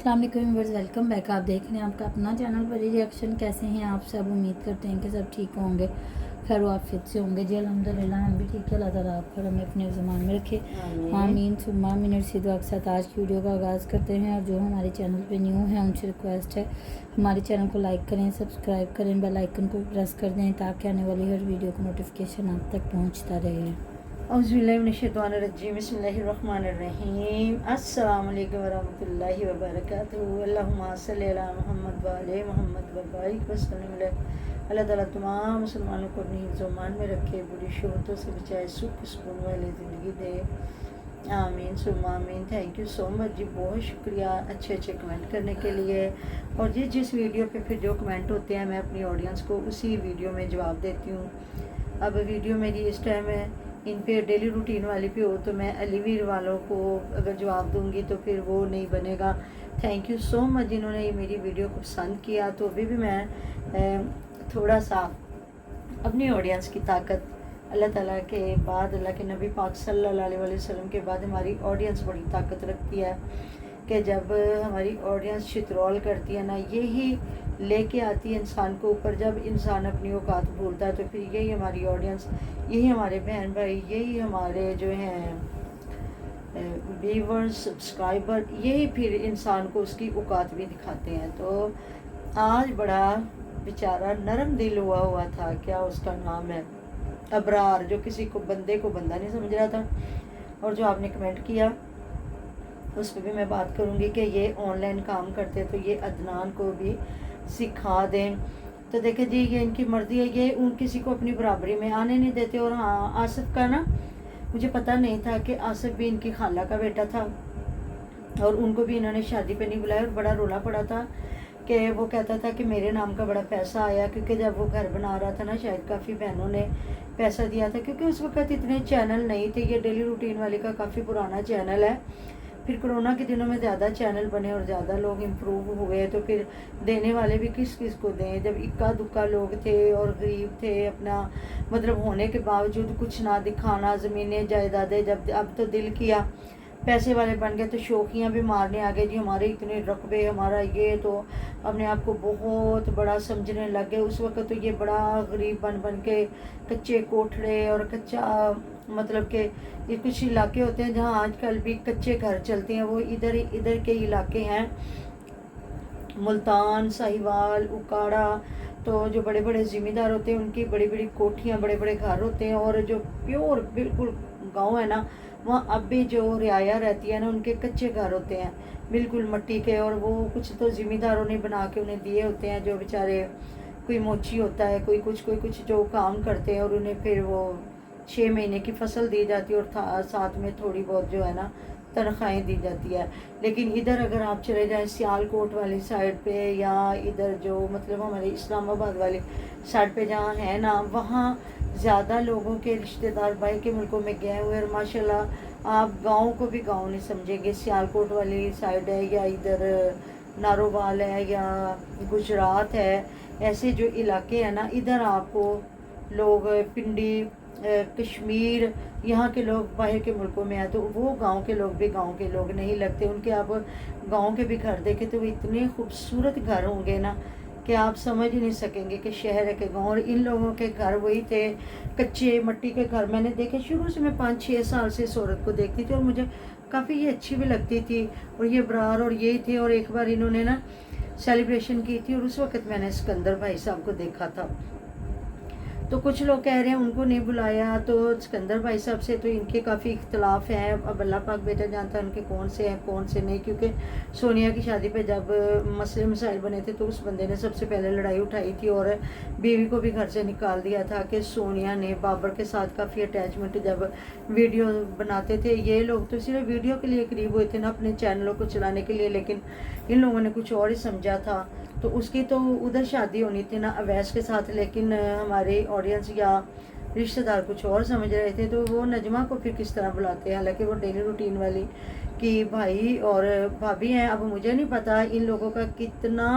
अस्सलाम वालेकुम viewers, welcome back. आप देख रहे हैं आपका अपना चैनल पर रिएक्शन। कैसे हैं आप सब? उम्मीद करते हैं कि सब ठीक होंगे, खैर वाफियत से होंगे जी। अल्हम्दुलिल्लाह हम भी ठीक है। अल्लाह ताला आप पर हमें अपने ज़मान में रखे, आमीन सुम्मा आमीन। और दुआ के साथ आज की वीडियो का आगाज़ करते हैं। और जो हमारे चैनल पे न्यू है उनसे रिक्वेस्ट है हमारे चैनल को लाइक करें, सब्सक्राइब करें, बेल आइकन को प्रेस कर दें ताकि आने वाली हर वीडियो का नोटिफिकेशन आप तक पहुँचता रहे। औज़ुबिल्लाहिमिनश्शैतानिर्रजीम बिस्मिल्लाहिर्रहमानिर्रहीम अस्सलामु अलैकुम वरहमतुल्लाहि वबरकातुहू। अल्लाहुम्मा सल्लि अला मुहम्मद व आले मुहम्मद व बारिक वसल्लम अलैहि। अल्लाह ताला तमाम मुसलमानों को अपनी ज़ुबान में रखे, बुरी शोहरतों से बचाए, सुख सुकून वाली ज़िंदगी दे, आमीन सुम्मा आमीन। थैंक यू सो मच जी, बहुत शुक्रिया अच्छे अच्छे कमेंट करने के लिए। और जिस वीडियो पे फिर जो कमेंट होते हैं मैं अपनी ऑडियंस को उसी वीडियो में जवाब देती हूँ। अब वीडियो मेरी इस टाइम है इन पे डेली रूटीन वाली पे हो तो मैं अलीवीर वालों को अगर जवाब दूंगी तो फिर वो नहीं बनेगा। थैंक यू सो मच जिन्होंने ये मेरी वीडियो को पसंद किया। तो अभी भी मैं थोड़ा सा अपनी ऑडियंस की ताकत, अल्लाह ताला के बाद, अल्लाह के नबी पाक सल्लल्लाहु अलैहि वसल्लम के बाद हमारी ऑडियंस बड़ी ताकत रखती है कि जब हमारी ऑडियंस चित्रोल करती है ना, यही लेके आती है इंसान को ऊपर। जब इंसान अपनी औकात भूलता है तो फिर यही हमारी ऑडियंस, यही हमारे बहन भाई, यही हमारे जो हैं व्यूअर्स, सब्सक्राइबर, यही फिर इंसान को उसकी औकात भी दिखाते हैं। तो आज बड़ा बेचारा नरम दिल हुआ था, क्या उसका नाम है, अबरार, जो किसी को बंदे को बंदा नहीं समझ रहा था। और जो आपने कमेंट किया उस पर भी मैं बात करूँगी कि ये ऑनलाइन काम करते तो ये अदनान को भी सिखा दें। तो देखें जी, ये इनकी मर्ज़ी है, ये उन किसी को अपनी बराबरी में आने नहीं देते। और हाँ, आसिफ का ना मुझे पता नहीं था कि आसिफ भी इनकी खाला का बेटा था और उनको भी इन्होंने शादी पे नहीं बुलाया। और बड़ा रोला पड़ा था कि वो कहता था कि मेरे नाम का बड़ा पैसा आया, क्योंकि जब वो घर बना रहा था ना शायद काफ़ी बहनों ने पैसा दिया था, क्योंकि उस वक्त इतने चैनल नहीं थे। ये डेली रूटीन वाली का काफ़ी पुराना चैनल है। फिर कोरोना के दिनों में ज़्यादा चैनल बने और ज़्यादा लोग इम्प्रूव हुए, तो फिर देने वाले भी किस किस को दें। जब इक्का दुक्का लोग थे और गरीब थे, अपना मतलब होने के बावजूद कुछ ना दिखाना, ज़मीनें जायदादें, जब अब तो दिल किया पैसे वाले बन गए तो शौकियाँ भी मारने आ गए जी, हमारे इतने रकबे, हमारा ये, तो अपने आप को बहुत बड़ा समझने लग गए। उस वक्त तो ये बड़ा गरीब बन बन के कच्चे कोठड़े और कच्चा, मतलब कि ये कुछ इलाके होते हैं जहाँ आजकल भी कच्चे घर चलते हैं, वो इधर के इलाके हैं, मुल्तान, साहिवाल, उकाड़ा। तो जो बड़े बड़े ज़िम्मेदार होते हैं उनकी बड़ी बड़ी कोठियाँ, बड़े बड़े घर होते हैं। और जो प्योर बिल्कुल गांव है ना, वहाँ अब भी जो रियाया रहती है ना, उनके कच्चे घर होते हैं बिल्कुल मट्टी के। और वो कुछ तो ज़िम्मेदारों ने बना के उन्हें दिए होते हैं, जो बेचारे, कोई मोची होता है, कोई कुछ जो काम करते हैं, और उन्हें फिर वो 6 महीने की फसल दी जाती है और साथ में थोड़ी बहुत जो है ना तनख्वाहें दी जाती है। लेकिन इधर अगर आप चले जाएं सियालकोट वाली साइड पे, या इधर जो मतलब हमारे इस्लामाबाद वाली साइड पे जहाँ है ना, वहाँ ज़्यादा लोगों के रिश्तेदार बाहर के मुल्कों में गए हुए। और माशाल्लाह आप गाँव को भी गाँव नहीं समझेंगे। सियालकोट वाली साइड है, या इधर नारोवाल है, या गुजरात है, ऐसे जो इलाके हैं ना, इधर आपको लोग पिंडी, कश्मीर, यहाँ के लोग बाहर के मुल्कों में आए तो वो गांव के लोग भी गांव के लोग नहीं लगते। उनके आप गांव के भी घर देखें तो वो इतने खूबसूरत घर होंगे ना कि आप समझ ही नहीं सकेंगे कि शहर है कि गाँव। और इन लोगों के घर वही थे, कच्चे मट्टी के घर मैंने देखे। शुरू से मैं 5-6 साल से इस औरत को देखती थी और मुझे काफ़ी ये अच्छी भी लगती थी। और ये बरार और ये थे। और एक बार इन्होंने ना सेलिब्रेशन की थी और उस वक्त मैंने सिकंदर भाई साहब को देखा था। तो कुछ लोग कह रहे हैं उनको नहीं बुलाया, तो सिकंदर भाई साहब से तो इनके काफ़ी इख्तलाफ हैं। अब अल्लाह पाक बेटा जानता है उनके कौन से हैं कौन से नहीं, क्योंकि सोनिया की शादी पे जब मसले मसाइल बने थे तो उस बंदे ने सबसे पहले लड़ाई उठाई थी और बीवी को भी घर से निकाल दिया था कि सोनिया ने बाबर के साथ काफ़ी अटैचमेंट, जब वीडियो बनाते थे ये लोग तो सिर्फ वीडियो के लिए करीब हुए थे ना, अपने चैनलों को चलाने के लिए, लेकिन इन लोगों ने कुछ और ही समझा था। तो उसकी तो उधर शादी होनी थी ना अवैस के साथ, लेकिन हमारे ऑडियंस या रिश्तेदार कुछ और समझ रहे थे। तो वो नजमा को फिर किस तरह बुलाते हैं, हालांकि वो डेली रूटीन वाली कि भाई और भाभी हैं। अब मुझे नहीं पता इन लोगों का कितना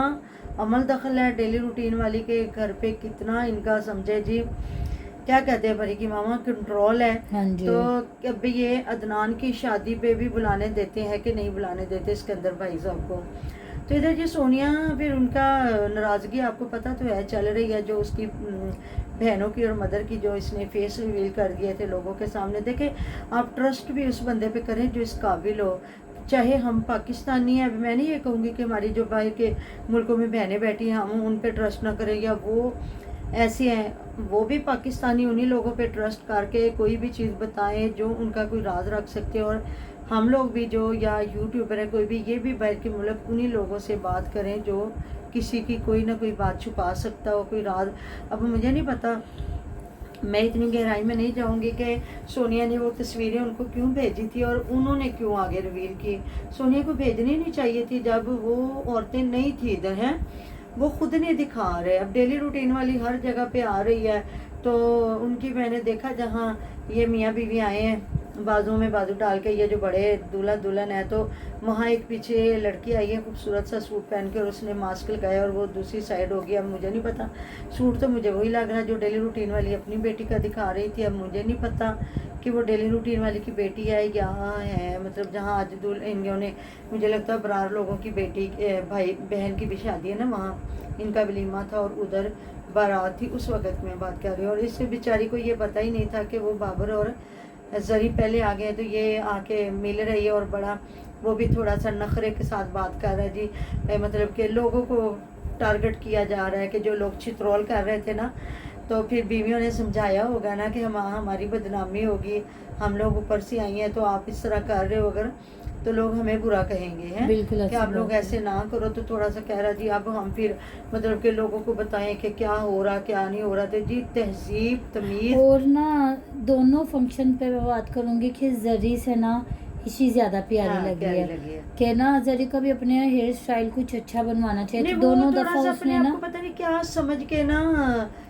अमल दखल है डेली रूटीन वाली के घर पे, कितना इनका समझे जी क्या कहते हैं परी की मामा, कंट्रोल है। हाँ जी। तो अभी ये अदनान की शादी पे भी बुलाने देते हैं कि नहीं बुलाने देते सिकंदर भाई साहब को। तो इधर जी सोनिया, फिर उनका नाराज़गी आपको पता तो है चल रही है, जो उसकी बहनों की और मदर की जो इसने फेस रिवील कर दिए थे लोगों के सामने। देखे, आप ट्रस्ट भी उस बंदे पे करें जो इस काबिल हो। चाहे हम पाकिस्तानी हैं, मैं नहीं ये कहूँगी कि हमारी जो बाहर के मुल्कों में बहनें बैठी हैं हम उन पे ट्रस्ट ना करें, या वो ऐसे हैं, वो भी पाकिस्तानी उन्हीं लोगों पे ट्रस्ट करके कोई भी चीज़ बताएं जो उनका कोई राज रख सकते हैं। और हम लोग भी जो, या यूट्यूबर है कोई भी, ये भी बाहर के मुल्क उन्हीं लोगों से बात करें जो किसी की कोई ना कोई बात छुपा सकता हो, कोई राज। अब मुझे नहीं पता, मैं इतनी गहराई में नहीं जाऊंगी कि सोनिया ने वो तस्वीरें उनको क्यों भेजी थी और उन्होंने क्यों आगे रिवील की। सोनिया को भेजनी नहीं चाहिए थी जब वो औरतें नहीं थी इधर हैं, वो खुद नहीं दिखा रहे। अब डेली रूटीन वाली हर जगह पे आ रही है। तो उनकी मैंने देखा जहाँ ये मियाँ बीवी आए हैं बाजू में बाजू डाल के, ये जो बड़े दूल्हा दुल्हन है, तो वहाँ एक पीछे लड़की आई है खूबसूरत सा सूट पहन के और उसने मास्क लगाया और वो दूसरी साइड हो गई। अब मुझे नहीं पता, सूट तो मुझे वही लग रहा है जो डेली रूटीन वाली अपनी बेटी का दिखा रही थी। अब मुझे नहीं पता कि वो डेली रूटीन वाली की बेटी है या है, मतलब जहाँ आज इन्होंने, मुझे लगता है बरार लोगों की बेटी भाई बहन की भी शादी है ना, वहाँ इनका वलीमा था और उधर बारात थी। उस वक्त में बात कर रही हूँ। और इस बेचारी को ये पता ही नहीं था कि वो बाबर और जरी पहले आ गए, तो ये आके मिल रही है और बड़ा वो भी थोड़ा सा नखरे के साथ बात कर रहा है जी। मतलब कि लोगों को टारगेट किया जा रहा है कि जो लोग चित्रोल कर रहे थे ना, तो फिर बीवियों ने समझाया होगा ना कि हमारी बदनामी होगी, हम लोग ऊपर से आई हैं, तो आप इस तरह कर रहे हो अगर तो लोग हमें बुरा कहेंगे हैं, बिल्कुल कि आप लोग ऐसे ना करो। तो थोड़ा सा कह रहा जी अब हम फिर मतलब कि लोगों को बताएं कि क्या हो रहा क्या नहीं हो रहा। तो जी तहजीब तमीज़। और ना दोनों फंक्शन पे मैं बात करूंगी कि जरी से ना इसी ज्यादा प्यारी लगी प्यारी है लगी है। कि ना जरी का भी अपने हेयर स्टाइल कुछ अच्छा बनवाना चाहिए। नहीं, तो वो दोनों थोड़ा दफा सा उसने अपने ना आप को पता नहीं क्या समझ के ना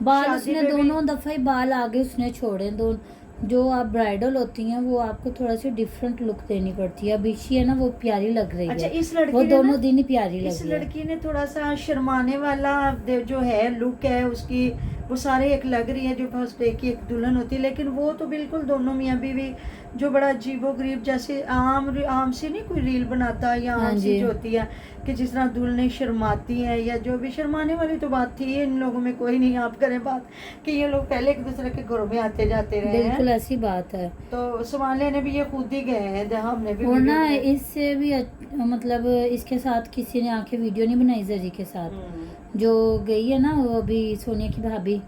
बाल शादी उसने पे भी- दोनों दफा ही बाल आगे उसने छोड़े। जो आप ब्राइडल होती हैं वो आपको थोड़ा सी डिफरेंट लुक देनी पड़ती है। अब इशी है ना वो प्यारी लग रही अच्छा, है, इस लड़की वो ने दोनों ना- दिन ही प्यारी इस लगी है। लड़की ने थोड़ा सा शर्माने वाला जो है लुक है उसकी, वो सारे एक लग रही है जो फर्स्ट डे की एक दुल्हन होती है, लेकिन वो तो बिल्कुल दोनों मियाँ बीवी जो बड़ा अजीबो गरीब, जैसे आम से नहीं कोई रील बनाता या हाँ आम सी जी। जो होती है कि जिस तरह दुल्हनें शर्माती हैं या जो भी। शर्माने वाली तो बात थी इन लोगों में कोई नहीं। आप करें बात कि ये लोग पहले एक दूसरे के घरों में आते जाते रहे हैं, बिल्कुल ऐसी बात है। तो सामान लेने भी ये खुद ही गए हैं जहाँ हमने भी और ना वीडियो इससे भी मतलब इसके साथ किसी ने आके वीडियो नहीं बनाई जरी के साथ, हम्म। जो गई है ना वो अभी सोनिया की भाभी,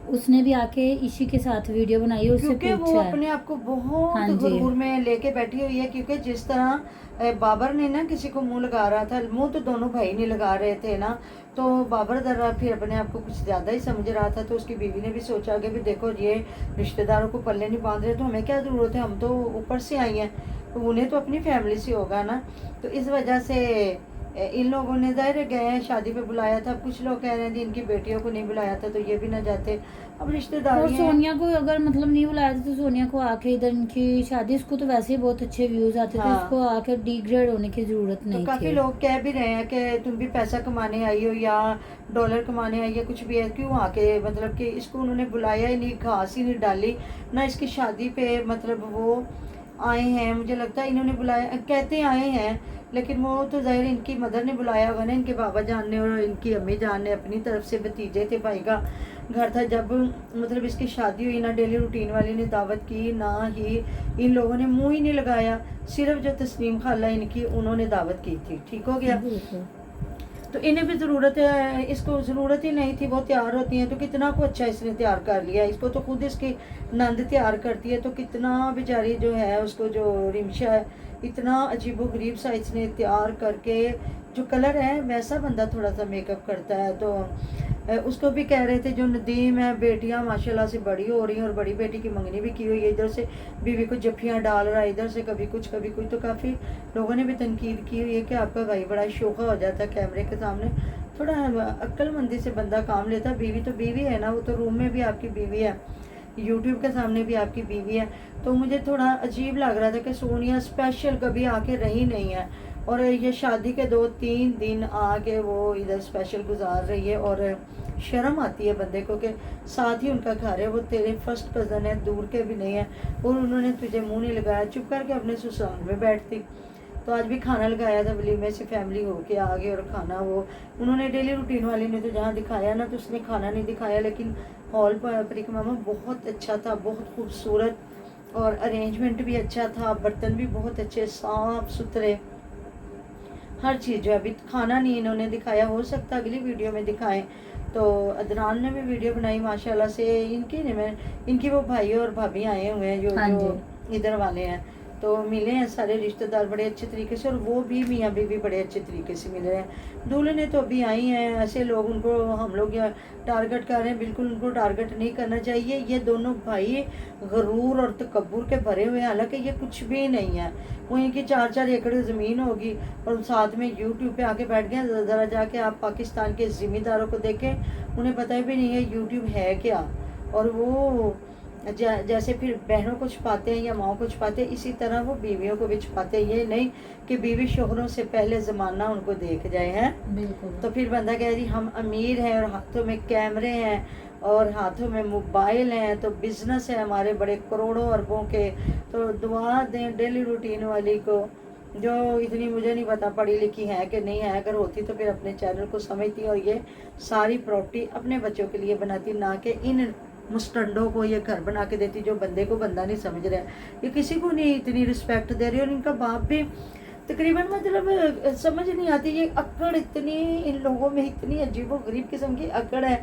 उसने भी आके इसी के साथ वीडियो बनाई है, उससे क्योंकि वो पूछा है। अपने आप को हाँ बहुत जी। गुरूर में लेके बैठी हुई है। क्योंकि जिस तरह बाबर ने ना किसी को मुंह लगा रहा था, मुंह तो दोनों भाई नहीं लगा रहे थे ना, तो बाबर दर्रा फिर अपने आप को कुछ ज्यादा ही समझ रहा था। तो उसकी बीवी ने भी सोचा कि भी देखो ये रिश्तेदारों को पल्ले नहीं बांध रहे, तो हमें क्या जरूरत है, हम तो ऊपर से आई हैं, तो उन्हें तो अपनी फैमिली से होगा ना। तो इस वजह से इन लोगों ने जाहिर गए हैं, शादी पे बुलाया था। कुछ लोग कह रहे हैं जी इनकी बेटियों को नहीं बुलाया था तो ये भी ना जाते। अब और रिश्तेदारी हैं। सोनिया को अगर मतलब नहीं बुलाया था तो सोनिया को आके इधर इनकी शादी, उसको तो वैसे ही बहुत अच्छे व्यूज आते थे, हाँ। उसको आके डिग्रेड होने की जरूरत तो नहीं काफी थी। लोग कह भी रहे हैं कि तुम भी पैसा कमाने आई हो या डॉलर कमाने आई है, कुछ भी है, क्यों आके मतलब कि इसको उन्होंने बुलाया ही नहीं, घास ही नहीं डाली ना इसकी शादी पे। मतलब वो आए हैं, मुझे लगता है इन्होंने बुलाया, कहते आए हैं, लेकिन वो तो जाहिर इनकी मदर ने बुलाया होगा ना, इनके बाबा जान ने और इनकी अम्मी जान ने अपनी तरफ से। भतीजे थे, भाई का घर था। जब मतलब इसकी शादी हुई ना, डेली रूटीन वाली ने दावत की, ना ही इन लोगों ने मुंह ही नहीं लगाया। सिर्फ जो तस्लीम खाला इनकी, उन्होंने दावत की थी, ठीक हो गया। बिल्कुल। तो इन्हें भी ज़रूरत है, इसको ज़रूरत ही नहीं थी, वो तैयार होती हैं तो कितना को अच्छा इसने तैयार कर लिया। इसको तो खुद इसकी नंद तैयार करती है, तो कितना बेचारी जो है उसको जो रिमशा है इतना अजीबो गरीब सा इसने तैयार करके, जो कलर है वैसा बंदा थोड़ा सा मेकअप करता है। तो उसको भी कह रहे थे जो नदीम है, बेटियां माशाल्लाह से बड़ी हो रही हैं और बड़ी बेटी की मंगनी भी की हुई है, इधर से बीवी को जफ्फियाँ डाल रहा है, इधर से कभी कुछ कभी कुछ। तो काफ़ी लोगों ने भी तनकीद की हुई है कि आपका भाई बड़ा शोखा हो जाता है कैमरे के सामने, थोड़ा अक्लमंदी से बंदा काम लेता। बीवी तो बीवी है ना, वो तो रूम में भी आपकी बीवी है, यूट्यूब के सामने भी आपकी बीवी है। तो मुझे थोड़ा अजीब लग रहा था कि सोनिया स्पेशल कभी आके रही नहीं है, اور یہ شادی کے 2-3 دن آگے وہ ادھر اسپیشل گزار رہی ہے، اور شرم آتی ہے بندے کو کہ ساتھ ہی ان کا گھر ہے، وہ تیرے فرسٹ کزن ہے، دور کے بھی نہیں ہے، اور انہوں نے تجھے منہ نہیں لگایا، چپ کر کے اپنے سسرال میں بیٹھتی۔ تو آج بھی کھانا لگایا تھا، ولیمے سے فیملی ہو کے آگے، اور کھانا وہ انہوں نے ڈیلی روٹین والی نے تو جہاں دکھایا نا، تو اس نے کھانا نہیں دکھایا، لیکن ہال پر پریک ماما بہت اچھا تھا، بہت خوبصورت، اور ارینجمنٹ بھی اچھا تھا، برتن بھی بہت اچھے صاف ستھرے، ہر چیز جو ابھی کھانا نہیں انہوں نے دکھایا، ہو سکتا اگلی ویڈیو میں دکھائیں۔ تو ادنان نے بھی ویڈیو بنائی ماشاءاللہ سے، ان کی وہ بھائی اور بھابھی آئے ہوئے ہیں جو ادھر والے ہیں، تو ملے ہیں سارے رشتہ دار بڑے اچھے طریقے سے، اور وہ بھی میاں بیوی بڑے اچھے طریقے سے مل رہے ہیں۔ دولہے تو ابھی آئی ہیں، ایسے لوگ ان کو ہم لوگ ٹارگٹ کر رہے ہیں، بالکل ان کو ٹارگٹ نہیں کرنا چاہیے۔ یہ دونوں بھائی غرور اور تکبر کے بھرے ہوئے ہیں، حالانکہ یہ کچھ بھی نہیں ہے، وہ ان کی 4-4 ایکڑ زمین ہوگی، اور ساتھ میں یوٹیوب پہ آ کے بیٹھ گئے۔ ذرا جا کے آپ پاکستان کے ذمہ داروں کو دیکھیں، انہیں پتہ بھی نہیں ہے یوٹیوب ہے کیا، اور وہ جیسے پھر بہنوں کو چھپاتے ہیں یا ماؤں کو چھپاتے ہیں، اسی طرح وہ بیویوں کو بھی چھپاتے ہیں۔ یہ نہیں کہ بیوی شوہروں سے پہلے زمانہ ان کو دیکھ جائے ہیں، بالکل۔ تو پھر بندہ کہہ رہی ہم امیر ہیں، اور ہاتھوں میں کیمرے ہیں، اور ہاتھوں میں موبائل ہیں، تو بزنس ہے ہمارے بڑے کروڑوں اربوں کے۔ تو دعا دیں ڈیلی روٹین والی کو، جو اتنی مجھے نہیں پتا پڑھی لکھی ہے کہ نہیں ہے، اگر ہوتی تو پھر اپنے چینل کو سمجھتی، اور یہ ساری پراپرٹی اپنے بچوں کے لیے بناتی، نہ کہ ان مسٹنڈوں کو یہ گھر بنا کے دیتی جو بندے کو بندہ نہیں سمجھ رہا ہے۔ یہ کسی کو نہیں اتنی رسپیکٹ دے رہی، اور ان کا باپ بھی تقریباً مطلب سمجھ نہیں آتی، یہ اکڑ اتنی ان لوگوں میں اتنی عجیب و غریب قسم کی اکڑ ہے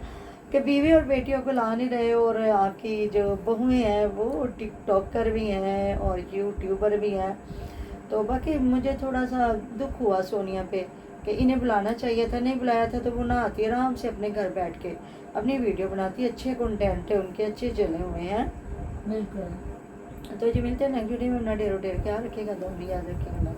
کہ بیوی اور بیٹیوں کو لا نہیں رہے، اور آپ کی جو بہویں ہیں وہ ٹک ٹاکر بھی ہیں اور یوٹیوبر بھی ہیں۔ تو باقی مجھے تھوڑا سا دکھ ہوا سونیا پہ کہ انہیں بلانا چاہیے تھا، نہیں بلایا تھا تو وہ نہ آتی، آرام سے اپنے گھر بیٹھ کے اپنی ویڈیو بناتی، اچھے کنٹینٹ ہے ان کے، اچھے چلے ہوئے ہیں۔ بالکل۔ تو جی ملتے ہیں نیکسٹ ویڈیو میں، اپنا ڈیر و ڈیر خیال رکھیے گا، دعا بھی یاد رکھیے گا۔